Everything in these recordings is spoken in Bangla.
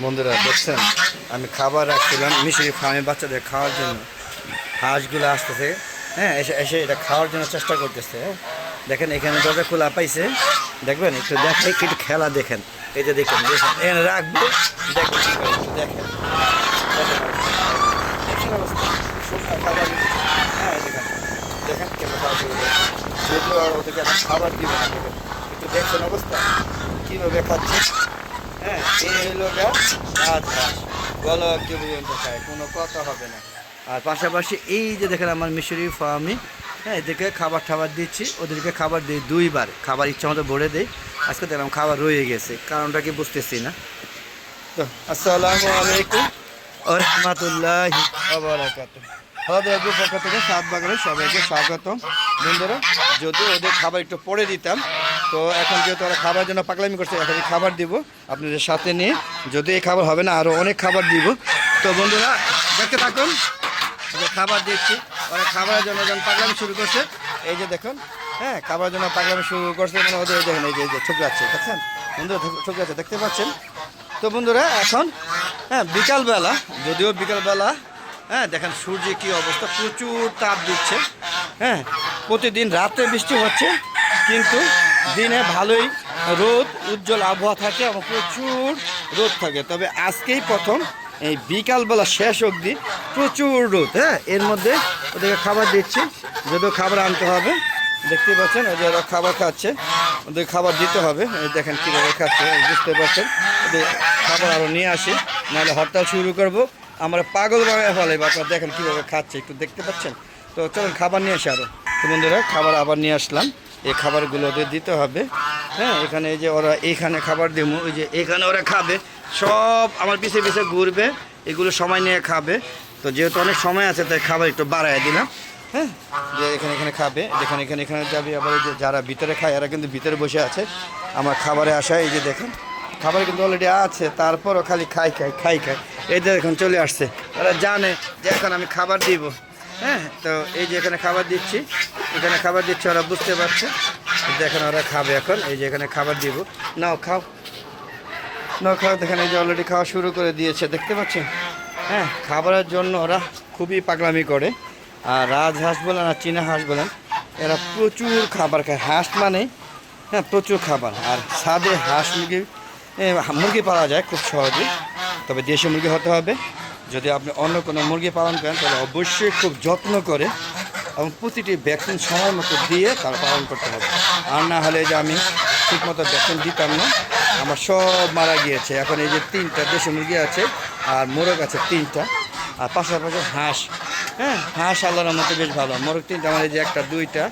বন্ধুরা দেখছেন আমি খাবার রাখছিলাম মিশরি ফার্মে বাচ্চাদের খাওয়ার জন্য। হাঁসগুলো আসতেছে, হ্যাঁ, এসে এসে এটা খাওয়ার জন্য চেষ্টা করতেছে। হ্যাঁ, দেখেন এখানে দরজা খোলা পাইছে, দেখবেন একটু দেখেন, একটু খেলা দেখেন। এই যে দেখেন দেখেন এখানে রাখবো, দেখবেন কি করে, একটু দেখেন দেখেন দেখেন অবস্থা শুকনো খাবার। হ্যাঁ দেখেন দেখেন কেন খাওয়া শুরু করে, যেহেতু আর ওদেরকে এখন খাবার দিব না, দেখেন একটু দেখছেন অবস্থা কীভাবে খাচ্ছে। হ্যাঁ, এই হলো রাজহাঁস, গলা অব্দি পর্যন্ত খায়, কোনো কথা হবে না। আর পাশাপাশি এই যে দেখেন আমার মিশরি ফার্মে, হ্যাঁ, এদেরকে খাবার টাবার দিচ্ছি, ওদেরকে খাবার দিই দুইবার, খাবার ইচ্ছা মতো ভরে দেই। আজকে দেখলাম খাবার রয়ে গেছে, কারণটা কি বুঝতেছি না। তো আসসালামু আলাইকুম ওয়া রাহমাতুল্লাহি ওয়া বারাকাতুহু। আমাদের পক্ষ থেকে সাত বাগানে সবাইকে স্বাগতম। বন্ধুরা যদি ওদের খাবার একটু পরে দিতাম, তো এখন যেহেতু ওরা খাবার জন্য পাগলামি করছে, এখন খাবার দিব আপনাদের সাথে নিয়ে। যদি এই খাবার হবে না, আরও অনেক খাবার দিব। তো বন্ধুরা দেখতে থাকুন, খাবার দিচ্ছি। ওরা খাবারের জন্য যখন পাগলামি শুরু করছে, এই যে দেখুন, হ্যাঁ, খাবারের জন্য পাগলামি শুরু করছে, মানে ওদের দেখেন এই যে ঠুকরাচ্ছে, দেখছেন বন্ধুরা, ঠুকরাচ্ছে, দেখতে পাচ্ছেন। তো বন্ধুরা এখন, হ্যাঁ, বিকালবেলা, যদিও বিকালবেলা, হ্যাঁ, দেখেন সূর্যের কী অবস্থা, প্রচুর তাপ দিচ্ছে। হ্যাঁ, প্রতিদিন রাতে বৃষ্টি হচ্ছে, কিন্তু দিনে ভালোই রোদ, উজ্জ্বল আবহাওয়া থাকে এবং প্রচুর রোদ থাকে। তবে আজকেই প্রথম এই বিকালবেলা শেষ অবধি প্রচুর রোদ। হ্যাঁ, এর মধ্যে ওদেরকে খাবার দিচ্ছি, যদিও খাবার আনতে হবে। দেখতে পাচ্ছেন ওই যে ওরা খাবার খাচ্ছে, ওদের খাবার দিতে হবে। এই দেখেন কীভাবে খাচ্ছে, বুঝতে পারছেন। ওদের খাবার আরও নিয়ে আসি, নাহলে হরতাল শুরু করবো, আমরা পাগল বানায় ফেলে। আপনারা দেখেন কীভাবে খাচ্ছে, একটু দেখতে পাচ্ছেন। তো চলুন খাবার নিয়ে আসি আরও। তো বন্ধুরা খাবার আবার নিয়ে আসলাম, এই খাবারগুলো ওদের দিতে হবে। হ্যাঁ, এখানে এই যে ওরা এইখানে খাবার দেবো, ওই যে এখানে ওরা খাবে, সব আমার পিছিয়ে পিছিয়ে ঘুরবে, এগুলো সময় নিয়ে খাবে। তো যেহেতু অনেক সময় আছে, তাই খাবার একটু বাড়ায় দিলাম। হ্যাঁ, যে এখানে এখানে খাবে, এখানে এখানে এখানে যাবে। আবার এই যে যারা ভিতরে খায়, এরা কিন্তু ভিতরে বসে আছে আমার খাবারে আসায়। এই যে দেখেন খাবার কিন্তু অলরেডি আছে, তারপরও খালি খাই খাই খাই খাই। এই যে এখন চলে আসছে, ওরা জানে যে এখন আমি খাবার দিব। হ্যাঁ, তো এই যে এখানে খাবার দিচ্ছি, এখানে খাবার দিচ্ছি, ওরা বুঝতে পারছে। দেখেন ওরা খাবে এখন, এই যে এখানে খাবার দিব। নাও খাও, নাও খাও। দেখেন এই যে অলরেডি খাওয়া শুরু করে দিয়েছে, দেখতে পাচ্ছেন। হ্যাঁ, খাবারের জন্য ওরা খুবই পাগলামি করে। আর রাজহাঁস বলেন আর চীনা হাঁস বলেন, এরা প্রচুর খাবার খায়। হাঁস মানে, হ্যাঁ, প্রচুর খাবার। আর ছাদে হাঁস মুরগি পাওয়া যায় খুব সহজে, তবে দেশি মুরগি হতে হবে। যদি আপনি অন্য কোনো মুরগি পালন করেন, তাহলে অবশ্যই খুব যত্ন করে এবং প্রতিটি ভ্যাকসিন সময় মতো দিয়ে তার পালন করতে হবে। আর না হলে যে আমি ঠিকমতো ভ্যাকসিন দিতাম না, আমার সব মারা গিয়েছে। এখন এই যে 3টা দেশি মুরগি আছে, আর মোরগ আছে 3টা, আর পাশাপাশি হাঁস। হ্যাঁ, হাঁস আল্লাহর মতো বেশ ভালো। মোরগ 3টা, আমার এই যে 1টা 2টা,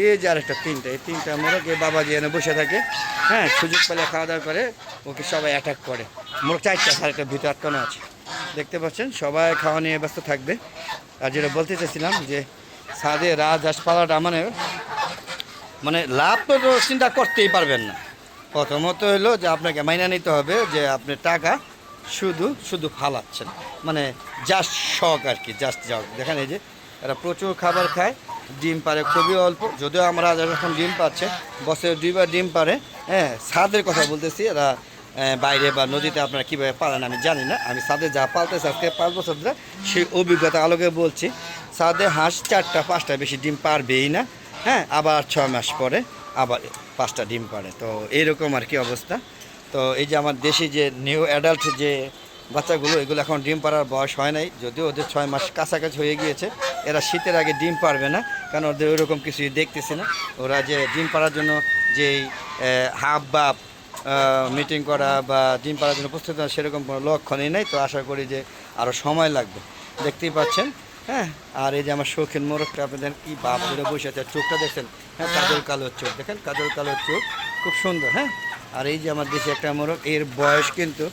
এই যে আরেকটা 3টা, এই 3টা মোরগ। এই বাবা যে এনে বসে থাকে, হ্যাঁ, সুযোগ পেলে খাওয়া দাওয়া করে, ওকে সবাই অ্যাটাক করে। মোরগ 4টা, 4টা ভিতরে আটকানো আছে, দেখতে পাচ্ছেন। সবাই খাওয়া নিয়ে ব্যস্ত থাকবে। আর যেটা বলতে চাইছিলাম, যে ছাদে রাজহাঁস পালাটা মানে লাভ তো চিন্তা করতেই পারবেন না। প্রথমত হলো যে আপনাকে মাইনা নিতে হবে যে আপনি টাকা শুধু শুধু ফালাচ্ছেন, মানে জাস্ট শখ আর কি, জাস্ট যাও। দেখেন এই যে এরা প্রচুর খাবার খায়, ডিম পারে খুবই অল্প। যদিও আমরা যখন ডিম পাচ্ছে, বছরে 2বার ডিম পারে। হ্যাঁ, ছাদের কথা বলতেছি, এরা বাইরে বা নদীতে আপনারা কীভাবে পালেন আমি জানি না। আমি ছাদে যা পালতেছি আজকে 5 বছর ধরে, সেই অভিজ্ঞতা আলোকে বলছি। ছাদে হাঁস 4টা 5টা বেশি ডিম পারবেই না। হ্যাঁ, আবার 6 মাস পরে আবার 5টা ডিম পারে। তো এইরকম আর কি অবস্থা। তো এই যে আমার দেশি যে নিউ অ্যাডাল্ট যে বাচ্চাগুলো, এগুলো এখন ডিম পাড়ার বয়স হয় নাই, যদিও ওদের 6 মাস কাছাকাছি হয়ে গিয়েছে। এরা শীতের আগে ডিম পারবে না, কারণ ওদের ওইরকম কিছুই দেখতেছি না। ওরা যে ডিম পাড়ার জন্য যেই হাফ বাপ মিটিং করা বা ডিম পাড়ার জন্য প্রস্তুত হয়, সেরকম কোনো লক্ষণই নেই। তো আশা করি যে আরও সময় লাগবে, দেখতেই পাচ্ছেন। হ্যাঁ, আর এই যে আমার শৌখিন মোরগটা, আপনাদের কি বাপ ধরে বসে আছে, চোখটা দেখছেন। হ্যাঁ, কাজল কালোর চোখ, দেখেন কাজল কালোর চোখ, খুব সুন্দর। হ্যাঁ, আর এই যে আমার দেশে একটা মোরগ, এর বয়স কিন্তু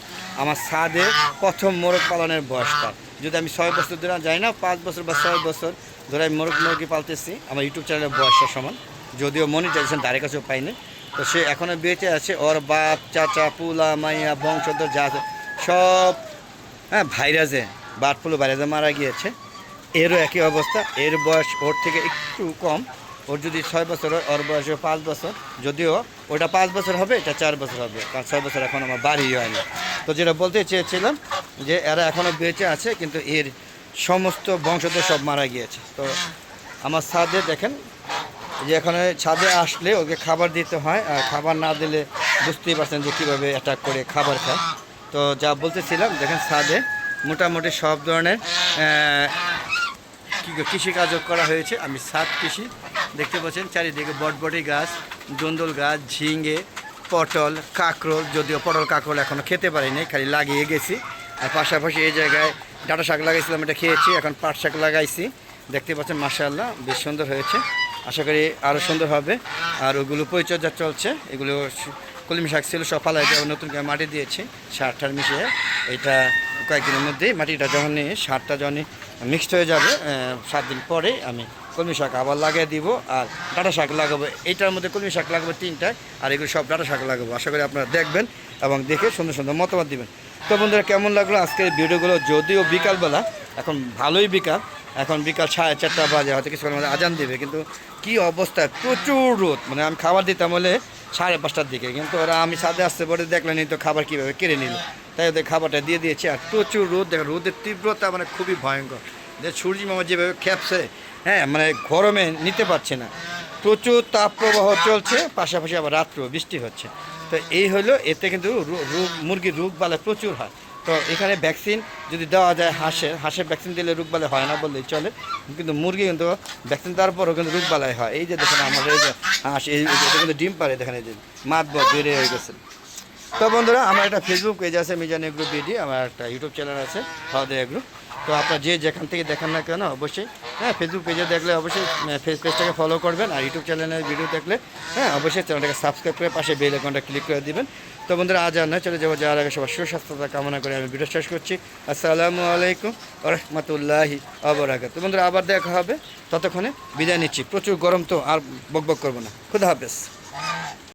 আমার ছাদে প্রথম মোরগ পালনের বয়সটা। যদি আমি 6 বছর ধরে যাই না, 5 বছর বা 6 বছর ধরে আমি মুরগি পালতেছি। আমার ইউটিউব চ্যানেলের বয়সের সমান, যদিও মনিটাইজেশন ধারে কাছেও পাইনি। তো সে এখনও বেঁচে আছে, ওর বাপ চাচা পুলা মাইয়া বংশধর যা আছে সব, হ্যাঁ, ভাইরাসে, বার্ড ফ্লু ভাইরাসে মারা গিয়েছে। এরও একই অবস্থা, এর বয়স ওর থেকে একটু কম। ওর যদি 6 বছর হয়, ওর বয়স 5 বছর। যদিও ওটা 5 বছর হবে, এটা 4 বছর হবে, কারণ 6 বছর এখন আমার বাড়ি হয়নি। তো যেটা বলতে চেয়েছিলাম যে এরা এখনও বেঁচে আছে, কিন্তু এর সমস্ত বংশধর সব মারা গিয়েছে। তো আমার ছাদে দেখেন যে এখানে ছাদে আসলে ওকে খাবার দিতে হয়, আর খাবার না দিলে বুঝতেই পারছেন যে কীভাবে অ্যাটাক করে খাবার খায়। তো যা বলতেছিলাম, দেখেন ছাদে মোটামুটি সব ধরনের কৃষিকাজও করা হয়েছে। আমি ছাদ কৃষি দেখতে পাচ্ছেন, চারিদিকে বটবটি গাছ, জন্দল গাছ, ঝিঙে, পটল, কাঁকরোল, যদিও পটল কাঁকরোল এখনও খেতে পারিনি, খালি লাগিয়ে গেছি। আর পাশাপাশি এই জায়গায় ডাঁটা শাক লাগাইছিলাম, এটা খেয়েছি। এখন পাট শাক লাগাইছি, দেখতে পাচ্ছেন মাশাআল্লাহ বেশ সুন্দর হয়েছে। আশা করি আরও সুন্দর হবে। আর ওগুলো পরিচর্যা চলছে। এগুলো কলমি শাক ছিল, সব ফালাই দিয়ে নতুন করে মাটি দিয়েছি সার টার মিশিয়ে। এটা কয়েকদিনের মধ্যেই মাটিটা যখন সারটা যখন মিক্সড হয়ে যাবে 7 দিন পরে আমি কলমি শাক আবার লাগিয়ে দিব। আর ডাঁটা শাক লাগাবো, এইটার মধ্যে কলমি শাক লাগাবো 3টায়, আর এগুলো সব ডাঁটা শাক লাগাবো। আশা করি আপনারা দেখবেন এবং দেখে সুন্দর সুন্দর মতামত দিবেন। তো বন্ধুরা, কেমন লাগলো আজকের ভিডিওগুলো? যদিও বিকালবেলা, এখন ভালোই বিকাল, এখন বিকাল 4:30 বাজে, হয়তো কিছুক্ষণের মধ্যে আজান দিবে, কিন্তু কি অবস্থা, প্রচুর রোদ। মানে আমি খাবার দিতাম হলে 5:30টার দিকে, কিন্তু ওরা আমি ছাদে আসতে পরে দেখলেনি তো খাবার কীভাবে কেড়ে নিল, তাই ওদের খাবারটা দিয়ে দিয়েছি। আর প্রচুর রোদ, দেখেন রোদের তীব্রতা মানে খুবই ভয়ঙ্কর। যে সূর্য মামা যেভাবে খেপছে, হ্যাঁ মানে গরমে নিতে পারছে না, প্রচুর তাপ প্রবাহ চলছে, পাশাপাশি আবার রাত্রেও বৃষ্টি হচ্ছে। তো এই হলো, এতে কিন্তু মুরগির রোগ বালাই প্রচুর হয়। তো এখানে ভ্যাকসিন যদি দেওয়া যায়, হাঁসের ভ্যাকসিন দিলে রোগবালাই হয় না বললেই চলে, কিন্তু মুরগি কিন্তু ভ্যাকসিন দেওয়ার পরও কিন্তু রোগবালাই হয়। এই যে দেখেন আমাদের এই যে হাঁস, এই কিন্তু ডিম পারে, দেখেন এই যে মাত বেড়ে হয়ে গেছে। তো বন্ধুরা, আমার একটা ফেসবুক পেজ আছে মিজান এগ্রো বিডি, আমার একটা ইউটিউব চ্যানেল আছে ফাওয়াদ এগ্রো। তো আপনার যেখান থেকে দেখেন না কেন অবশ্যই ফেসবুক পেজে দেখলে অবশ্যই পেজটাকে ফলো করবেন, আর ইউটিউব চ্যানেলের ভিডিও দেখলে অবশ্যই চ্যানেলটাকে সাবস্ক্রাইব করে পাশে বেল আইকনটা ক্লিক করে দিবেন। তো বন্ধুরা, আজ আর নয়, চলে যাবো যাওয়ার আগে সবার সুস্বাস্থ্যতা কামনা করে আমি ভিডিও শেষ করছি। আসসালামু আলাইকুম ওয়া রাহমাতুল্লাহি ওয়া বারাকাতুহু। বন্ধুরা, আবার দেখা হবে, ততক্ষণে বিদায় নিচ্ছি। প্রচুর গরম, তো আর বকবক করবো না। খুদা হাফেজ।